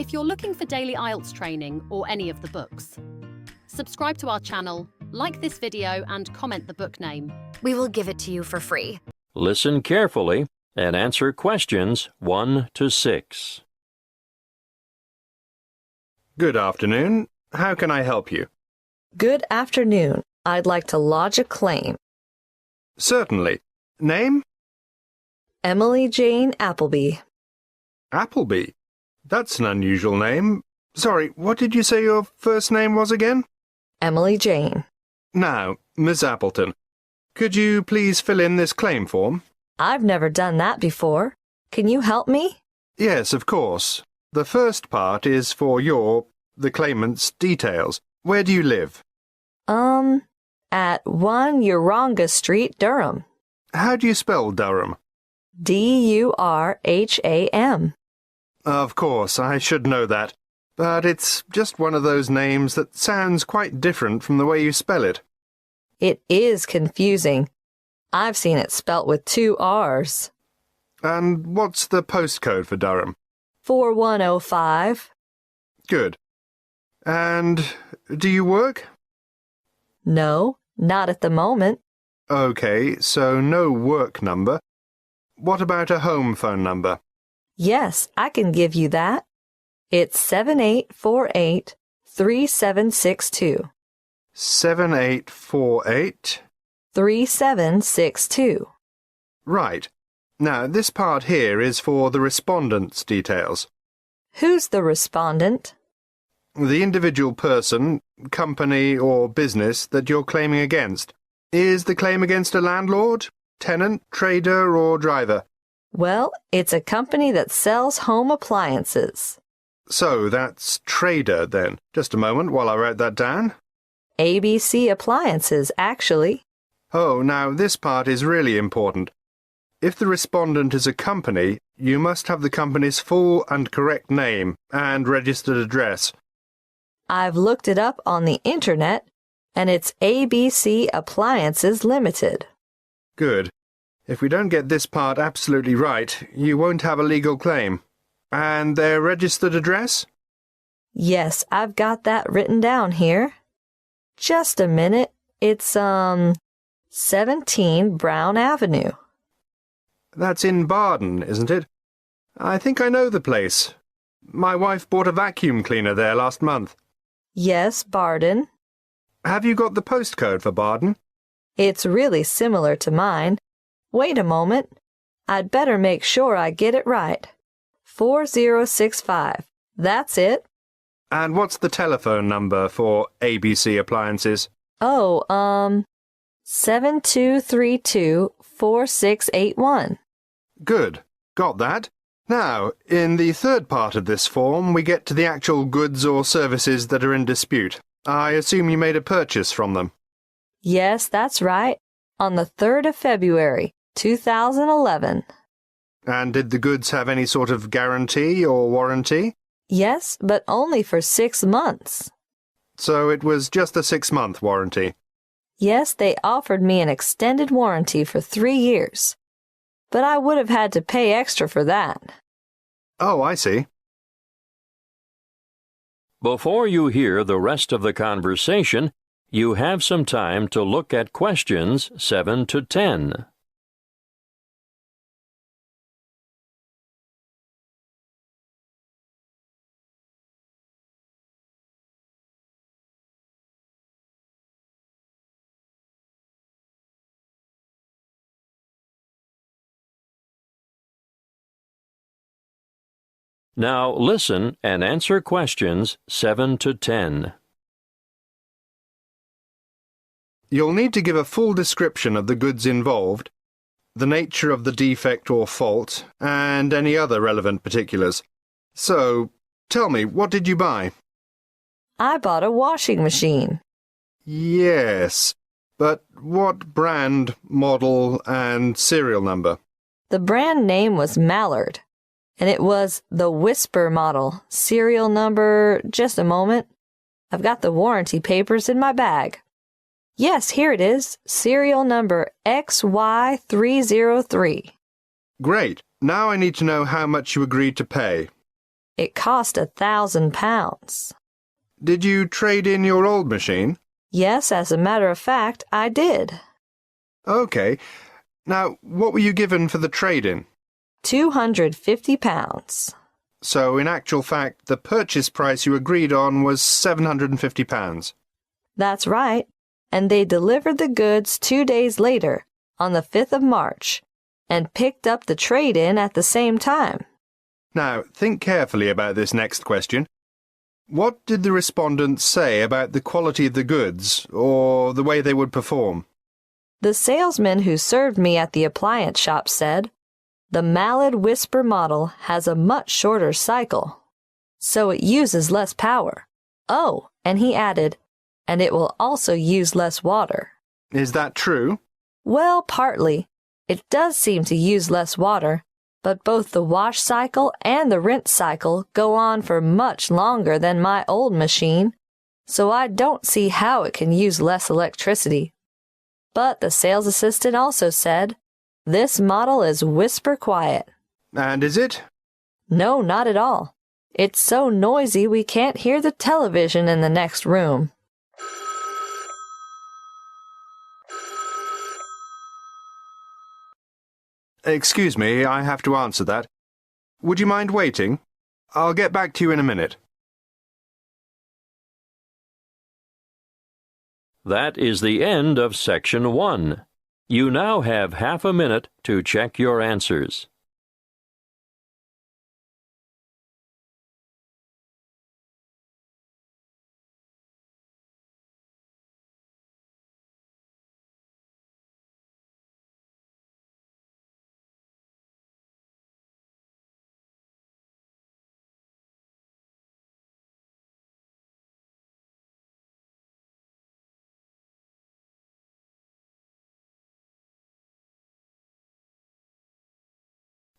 if you're looking for daily Ielts training or any of the books. Subscribe to our channel, like this video and comment the book name. We will give it to you for free. Listen carefully and answer questions 1 to 6. Good afternoon. How can I help you? Good afternoon. I'd like to lodge a claim. Certainly. Name? Emily Jane Appleby. Appleby. That's an unusual name. Sorry, what did you say your first name was again? Emily Jane. Now, Miss Appleton, could you please fill in this claim form? I've never done that before. Can you help me? Yes, of course. The first part is for the claimant's details. Where do you live? At 1 Uranga Street, Durham. How do you spell Durham? Durham. Of course, I should know that. But it's just one of those names that sounds quite different from the way you spell it. It is confusing. I've seen it spelt with 2 R's. And what's the postcode for Durham? 4105. Good. And do you work? No, not at the moment. Okay, so no work number. What about a home phone number? Yes, I can give you that. It's 7848-3762. 7848? 3762. Right. Now, this part here is for the respondent's details. Who's the respondent? The individual person, company or business that you're claiming against. Is the claim against a landlord, tenant, trader or driver? Well, it's a company that sells home appliances. So that's trader then. Just a moment while I write that down. ABC Appliances, actually. Oh, now this part is really important. If the respondent is a company, you must have the company's full and correct name and registered address. I've looked it up on the internet, and it's ABC Appliances Limited. Good. If we don't get this part absolutely right, you won't have a legal claim. And their registered address? Yes, I've got that written down here. Just a minute. It's, 17 Brown Avenue. That's in Barden, isn't it? I think I know the place. My wife bought a vacuum cleaner there last month. Yes, Barden. Have you got the postcode for Barden? It's really similar to mine. Wait a moment. I'd better make sure I get it right. 4065. That's it. And what's the telephone number for ABC Appliances? Oh, 7232-4681. Good. Got that. Now, in the third part of this form, we get to the actual goods or services that are in dispute. I assume you made a purchase from them. Yes, that's right. On the 3rd of February, 2011. And did the goods have any sort of guarantee or warranty? Yes, but only for 6 months. So it was just a 6-month warranty. Yes, they offered me an extended warranty for 3 years. But I would have had to pay extra for that. Oh, I see. Before you hear the rest of the conversation, you have some time to look at questions 7 to 10. Now listen and answer questions 7 to 10. You'll need to give a full description of the goods involved, the nature of the defect or fault, and any other relevant particulars. So, tell me, what did you buy? I bought a washing machine. Yes, but what brand, model, and serial number? The brand name was Mallard, and it was the Whisper model. Serial number, just a moment. I've got the warranty papers in my bag. Yes, here it is. Serial number XY303. Great. Now I need to know how much you agreed to pay. It cost £1,000. Did you trade in your old machine? Yes, as a matter of fact, I did. Okay. Now, what were you given for the trade-in? £250. So, in actual fact, the purchase price you agreed on was £750. That's right. And they delivered the goods 2 days later, on the 5th of March, and picked up the trade-in at the same time. Now, think carefully about this next question. What did the respondents say about the quality of the goods, or the way they would perform? The salesman who served me at the appliance shop said, "The Mallard Whisper model has a much shorter cycle, so it uses less power. Oh," and he added, "and it will also use less water." Is that true? Well, partly. It does seem to use less water, but both the wash cycle and the rinse cycle go on for much longer than my old machine, so I don't see how it can use less electricity. But the sales assistant also said, "This model is whisper quiet." And is it? No, not at all. It's so noisy we can't hear the television in the next room. Excuse me, I have to answer that. Would you mind waiting? I'll get back to you in a minute. That is the end of Section 1. You now have half a minute to check your answers.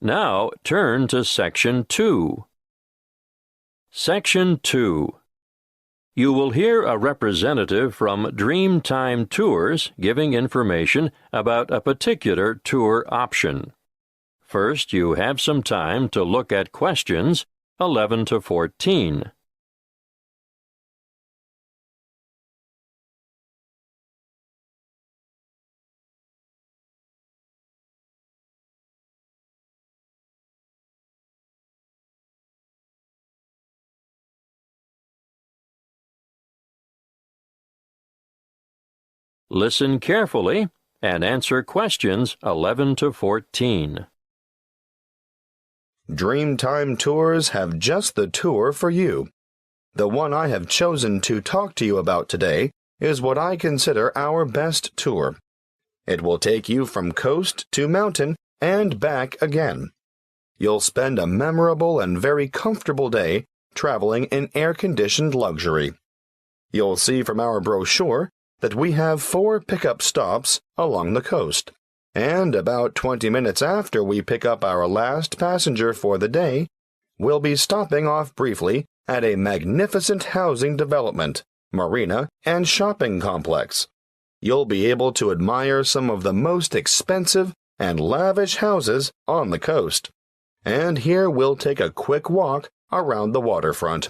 Now turn to Section 2. Section 2. You will hear a representative from Dreamtime Tours giving information about a particular tour option. First, you have some time to look at questions 11 to 14. Listen carefully and answer questions 11 to 14. Dreamtime Tours have just the tour for you. The one I have chosen to talk to you about today is what I consider our best tour. It will take you from coast to mountain and back again. You'll spend a memorable and very comfortable day traveling in air-conditioned luxury. You'll see from our brochure that we have 4 pickup stops along the coast, and about 20 minutes after we pick up our last passenger for the day, we'll be stopping off briefly at a magnificent housing development, marina, and shopping complex. You'll be able to admire some of the most expensive and lavish houses on the coast. And here we'll take a quick walk around the waterfront.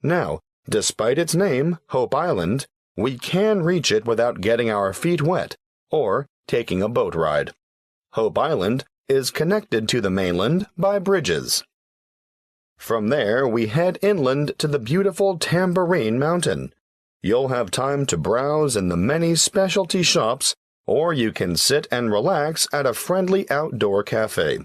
Now, despite its name, Hope Island, we can reach it without getting our feet wet or taking a boat ride. Hope Island is connected to the mainland by bridges. From there, we head inland to the beautiful Tambourine Mountain. You'll have time to browse in the many specialty shops, or you can sit and relax at a friendly outdoor cafe.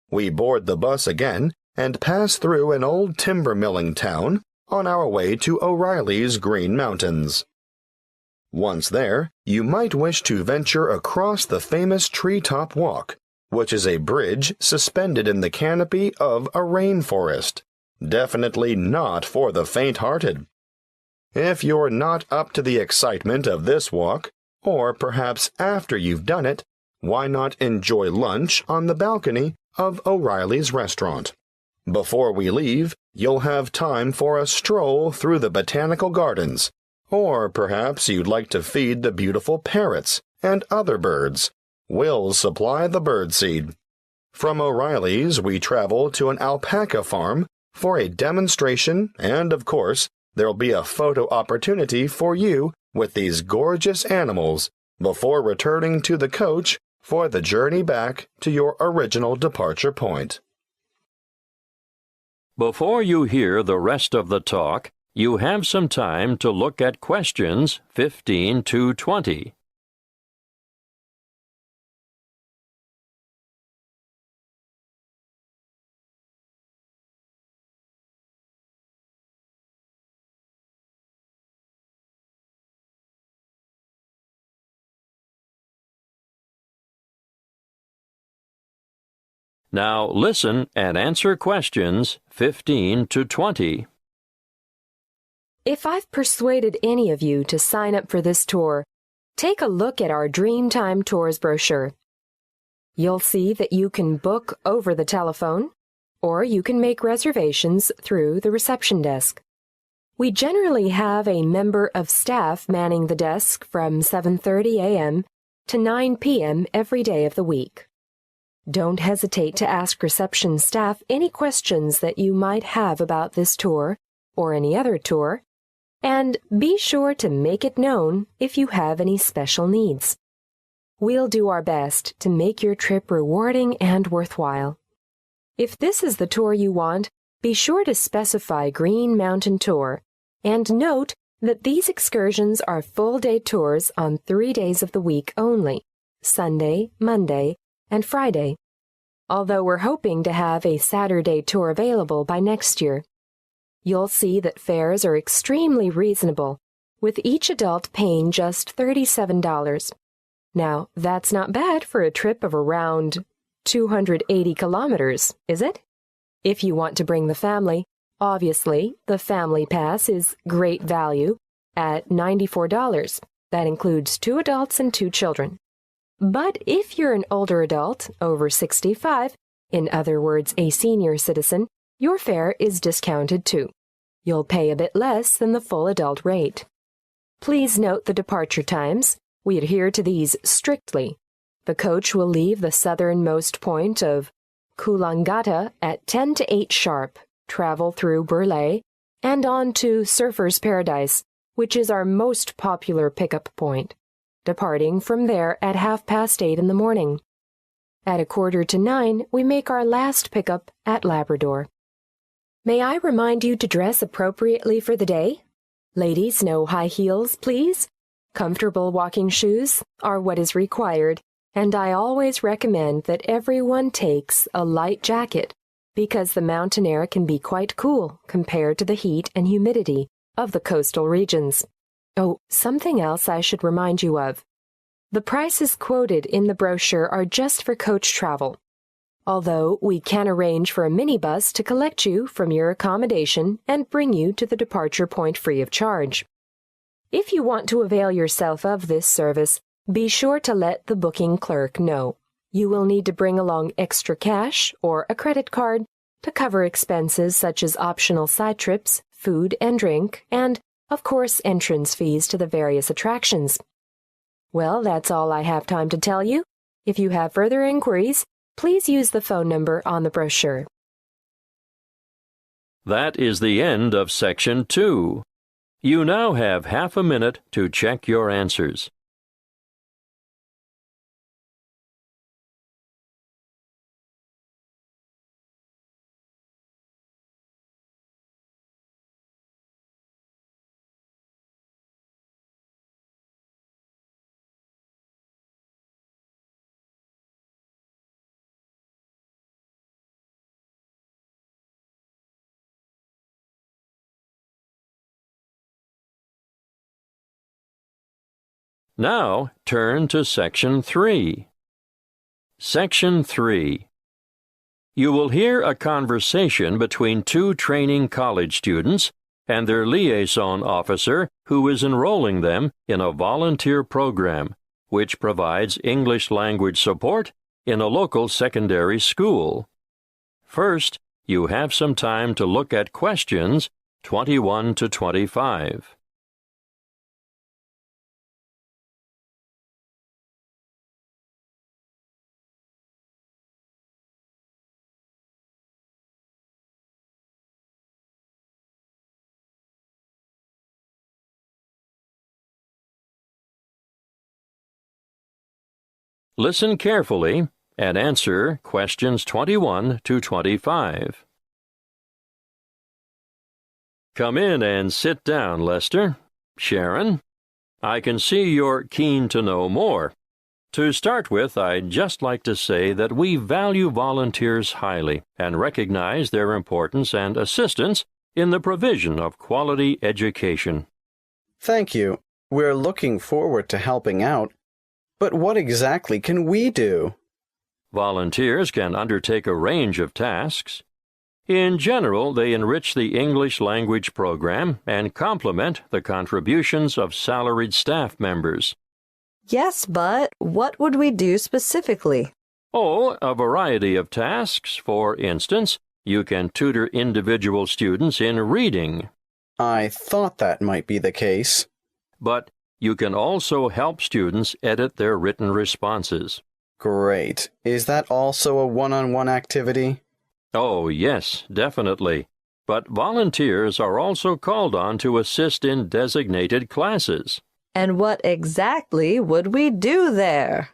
We board the bus again and pass through an old timber milling town on our way to O'Reilly's Green Mountains. Once there, you might wish to venture across the famous Treetop Walk, which is a bridge suspended in the canopy of a rainforest. Definitely not for the faint-hearted. If you're not up to the excitement of this walk, or perhaps after you've done it, why not enjoy lunch on the balcony of O'Reilly's restaurant? Before we leave, you'll have time for a stroll through the botanical gardens, or perhaps you'd like to feed the beautiful parrots and other birds. We'll supply the birdseed. From O'Reilly's, we travel to an alpaca farm for a demonstration, and of course, there'll be a photo opportunity for you with these gorgeous animals before returning to the coach for the journey back to your original departure point. Before you hear the rest of the talk, you have some time to look at questions 15 to 20. Now listen and answer questions 15 to 20. If I've persuaded any of you to sign up for this tour, take a look at our Dreamtime Tours brochure. You'll see that you can book over the telephone, or you can make reservations through the reception desk. We generally have a member of staff manning the desk from 7:30 a.m. to 9 p.m. every day of the week. Don't hesitate to ask reception staff any questions that you might have about this tour or any other tour, and be sure to make it known if you have any special needs. We'll do our best to make your trip rewarding and worthwhile. If this is the tour you want, be sure to specify Green Mountain Tour, and note that these excursions are full-day tours on 3 days of the week only, Sunday, Monday, and Friday, although we're hoping to have a Saturday tour available by next year. You'll see that fares are extremely reasonable, with each adult paying just $37. Now, that's not bad for a trip of around 280 kilometers, is it? If you want to bring the family, obviously, the Family Pass is great value at $94. That includes 2 adults and 2 children. But if you're an older adult, over 65, in other words, a senior citizen, your fare is discounted too. You'll pay a bit less than the full adult rate. Please note the departure times. We adhere to these strictly. The coach will leave the southernmost point of Coolangatta at 10 to 8 sharp, travel through Burleigh, and on to Surfer's Paradise, which is our most popular pickup point, departing from there at 8:30 in the morning. At 8:45, we make our last pickup at Labrador. May I remind you to dress appropriately for the day? Ladies, no high heels, please. Comfortable walking shoes are what is required, and I always recommend that everyone takes a light jacket because the mountain air can be quite cool compared to the heat and humidity of the coastal regions. Oh, something else I should remind you of. The prices quoted in the brochure are just for coach travel, although we can arrange for a minibus to collect you from your accommodation and bring you to the departure point free of charge. If you want to avail yourself of this service, be sure to let the booking clerk know. You will need to bring along extra cash or a credit card to cover expenses such as optional side trips, food and drink, and, of course, entrance fees to the various attractions. Well, that's all I have time to tell you. If you have further inquiries, please use the phone number on the brochure. That is the end of Section 2. You now have half a minute to check your answers. Now turn to Section 3. Section 3. You will hear a conversation between 2 training college students and their liaison officer who is enrolling them in a volunteer program which provides English language support in a local secondary school. First, you have some time to look at questions 21 to 25. Listen carefully and answer questions 21 to 25. Come in and sit down, Lester. Sharon, I can see you're keen to know more. To start with, I'd just like to say that we value volunteers highly and recognize their importance and assistance in the provision of quality education. Thank you. We're looking forward to helping out. But what exactly can we do? Volunteers can undertake a range of tasks. In general, they enrich the English language program and complement the contributions of salaried staff members. Yes, but what would we do specifically? Oh, a variety of tasks. For instance, you can tutor individual students in reading. I thought that might be the case. But you can also help students edit their written responses. Great. Is that also a one-on-one activity? Oh, yes, definitely. But volunteers are also called on to assist in designated classes. And what exactly would we do there?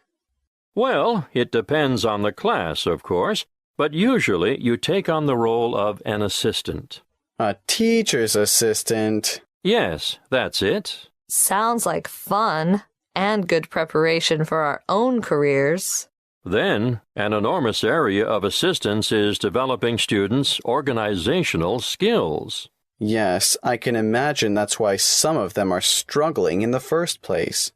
Well, it depends on the class, of course, but usually you take on the role of an assistant. A teacher's assistant. Yes, that's it. Sounds like fun and good preparation for our own careers. Then, an enormous area of assistance is developing students' organizational skills. Yes, I can imagine that's why some of them are struggling in the first place.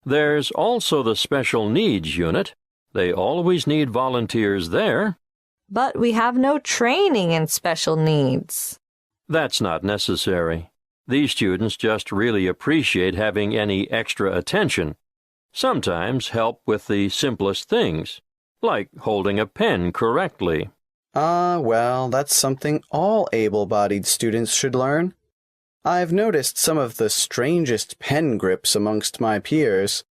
There's also the special needs unit. They always need volunteers there. But we have no training in special needs. That's not necessary. These students just really appreciate having any extra attention. Sometimes help with the simplest things, like holding a pen correctly. Well, that's something all able-bodied students should learn. I've noticed some of the strangest pen grips amongst my peers,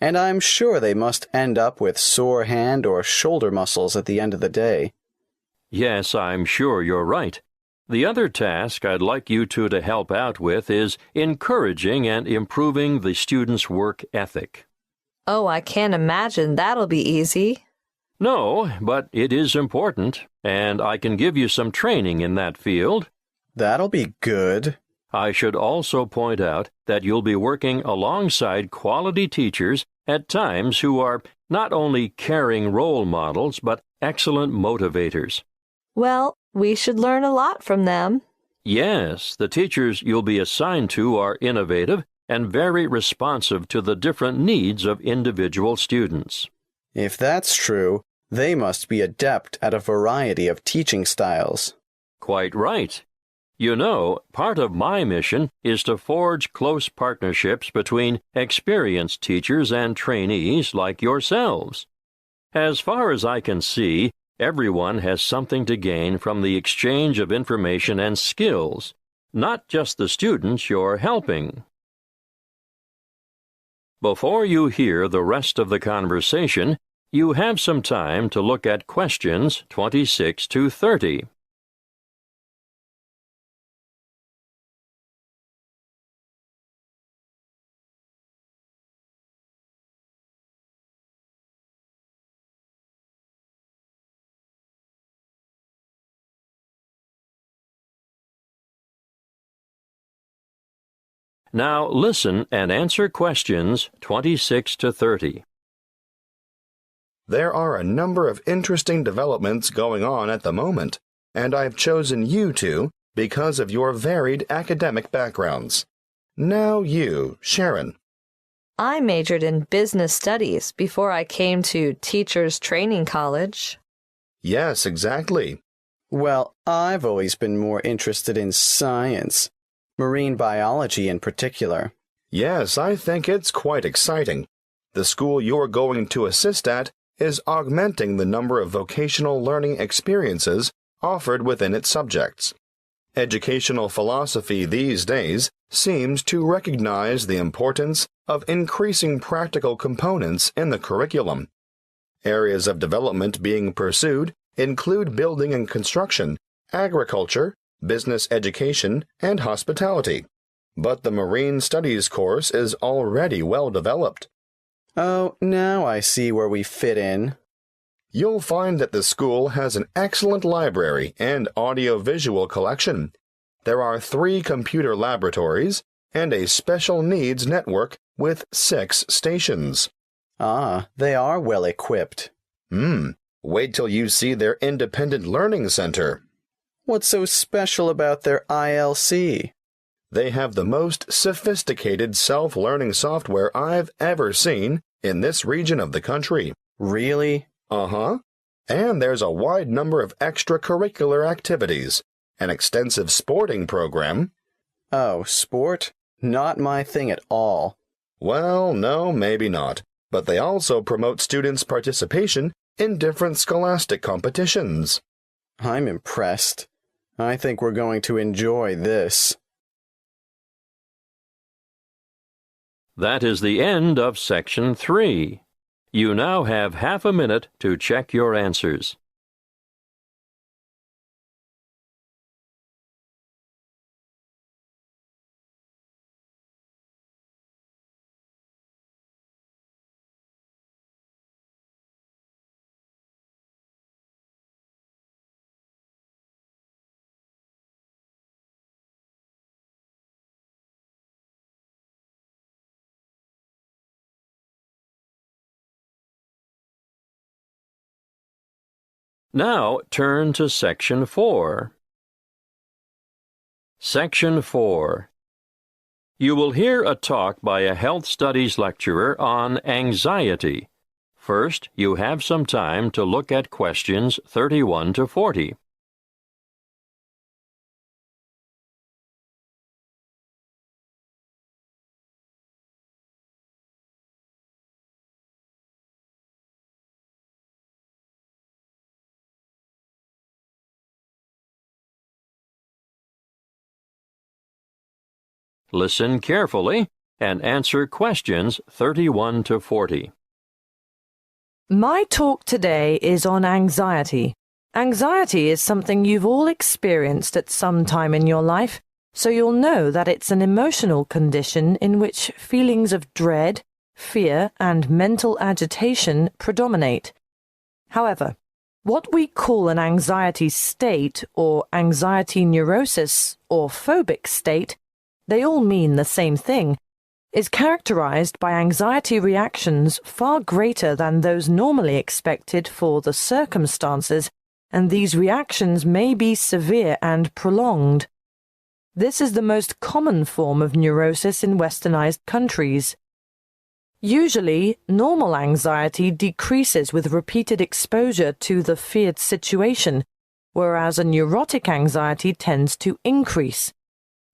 and I'm sure they must end up with sore hand or shoulder muscles at the end of the day. Yes, I'm sure you're right. The other task I'd like you two to help out with is encouraging and improving the students' work ethic. Oh, I can't imagine that'll be easy. No, but it is important, and I can give you some training in that field. That'll be good. I should also point out that you'll be working alongside quality teachers at times who are not only caring role models, but excellent motivators. Well, we should learn a lot from them. Yes, the teachers you'll be assigned to are innovative and very responsive to the different needs of individual students. If that's true, they must be adept at a variety of teaching styles. Quite right. You know, part of my mission is to forge close partnerships between experienced teachers and trainees like yourselves. As far as I can see, everyone has something to gain from the exchange of information and skills, not just the students you're helping. Before you hear the rest of the conversation, you have some time to look at questions 26 to 30. Now listen and answer questions 26 to 30. There are a number of interesting developments going on at the moment, and I've chosen you two because of your varied academic backgrounds. Now you, Sharon. I majored in business studies before I came to Teachers Training College. Yes, exactly. Well, I've always been more interested in science, marine biology in particular. Yes, I think it's quite exciting. The school you're going to assist at is augmenting the number of vocational learning experiences offered within its subjects. Educational philosophy these days seems to recognize the importance of increasing practical components in the curriculum. Areas of development being pursued include building and construction, agriculture, business education, and hospitality. But the Marine Studies course is already well developed. Oh, now I see where we fit in. You'll find that the school has an excellent library and audio-visual collection. There are 3 computer laboratories and a special needs network with 6 stations. Ah, they are well equipped. Wait till you see their independent learning center. What's so special about their ILC? They have the most sophisticated self-learning software I've ever seen in this region of the country. Really? Uh-huh. And there's a wide number of extracurricular activities, an extensive sporting program. Oh, sport? Not my thing at all. Well, no, maybe not. But they also promote students' participation in different scholastic competitions. I'm impressed. I think we're going to enjoy this. That is the end of Section 3. You now have half a minute to check your answers. Now turn to Section 4. Section 4. You will hear a talk by a health studies lecturer on anxiety. First, you have some time to look at questions 31 to 40. Listen carefully and answer questions 31 to 40. My talk today is on anxiety. Anxiety is something you've all experienced at some time in your life, so you'll know that it's an emotional condition in which feelings of dread, fear, and mental agitation predominate. However, what we call an anxiety state or anxiety neurosis or phobic state, they all mean the same thing, is characterized by anxiety reactions far greater than those normally expected for the circumstances, and these reactions may be severe and prolonged. This is the most common form of neurosis in westernized countries. Usually, normal anxiety decreases with repeated exposure to the feared situation, whereas a neurotic anxiety tends to increase.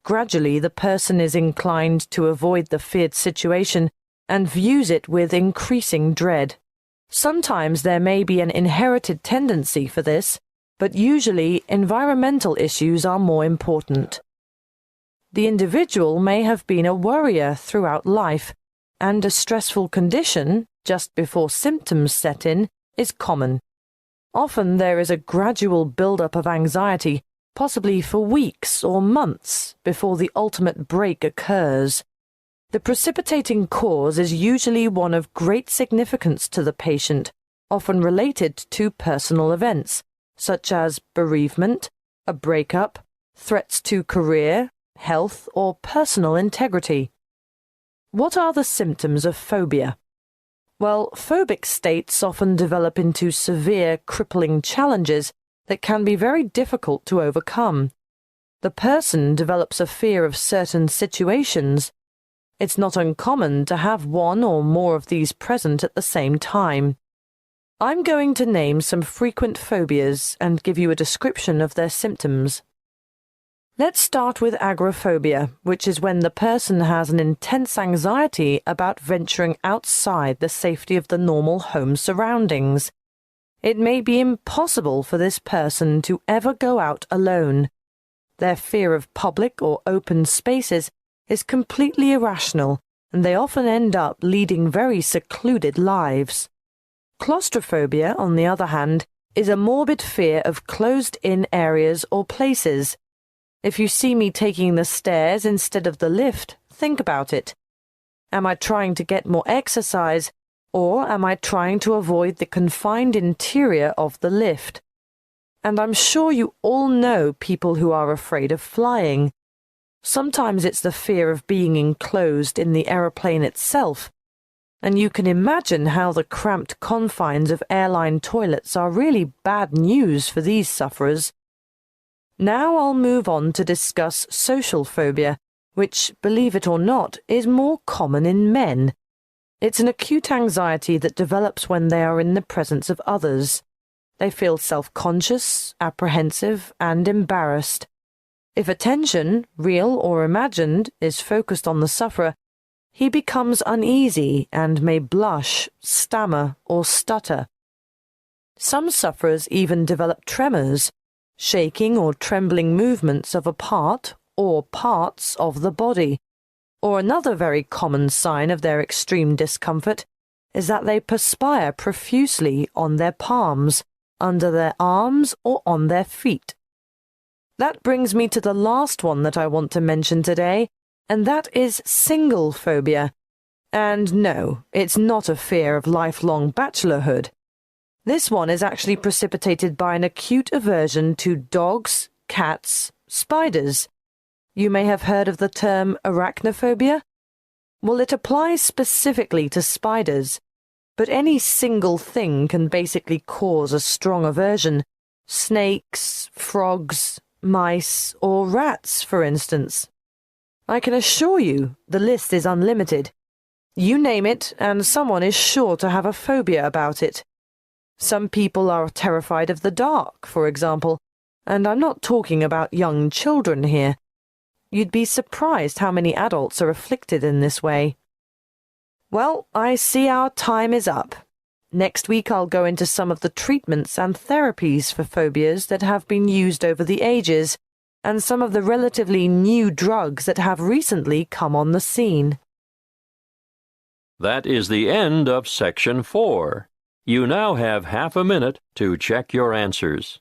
Gradually, the person is inclined to avoid the feared situation and views it with increasing dread. Sometimes there may be an inherited tendency for this, but usually environmental issues are more important. The individual may have been a worrier throughout life, and a stressful condition, just before symptoms set in, is common. Often there is a gradual build-up of anxiety, possibly for weeks or months, before the ultimate break occurs. The precipitating cause is usually one of great significance to the patient, often related to personal events, such as bereavement, a breakup, threats to career, health, or personal integrity. What are the symptoms of phobia? Well, phobic states often develop into severe, crippling challenges that can be very difficult to overcome. The person develops a fear of certain situations. It's not uncommon to have one or more of these present at the same time. I'm going to name some frequent phobias and give you a description of their symptoms. Let's start with agoraphobia, which is when the person has an intense anxiety about venturing outside the safety of the normal home surroundings. It may be impossible for this person to ever go out alone. Their fear of public or open spaces is completely irrational, and they often end up leading very secluded lives. Claustrophobia, on the other hand, is a morbid fear of closed-in areas or places. If you see me taking the stairs instead of the lift, think about it. Am I trying to get more exercise, Or am I trying to avoid the confined interior of the lift? And I'm sure you all know people who are afraid of flying. Sometimes it's the fear of being enclosed in the aeroplane itself, and you can imagine how the cramped confines of airline toilets are really bad news for these sufferers. Now I'll move on to discuss social phobia, which, believe it or not, is more common in men. It's an acute anxiety that develops when they are in the presence of others. They feel self-conscious, apprehensive, and embarrassed. If attention, real or imagined, is focused on the sufferer, he becomes uneasy and may blush, stammer, or stutter. Some sufferers even develop tremors, shaking or trembling movements of a part or parts of the body. Or another very common sign of their extreme discomfort is that they perspire profusely on their palms, under their arms, or on their feet. That brings me to the last one that I want to mention today, and that is single phobia. And no, it's not a fear of lifelong bachelorhood. This one is actually precipitated by an acute aversion to dogs, cats, spiders. You may have heard of the term arachnophobia. Well, it applies specifically to spiders, but any single thing can basically cause a strong aversion. Snakes, frogs, mice, or rats, for instance. I can assure you the list is unlimited. You name it, and someone is sure to have a phobia about it. Some people are terrified of the dark, for example, and I'm not talking about young children here. You'd be surprised how many adults are afflicted in this way. Well, I see our time is up. Next week I'll go into some of the treatments and therapies for phobias that have been used over the ages, and some of the relatively new drugs that have recently come on the scene. That is the end of Section 4. You now have half a minute to check your answers.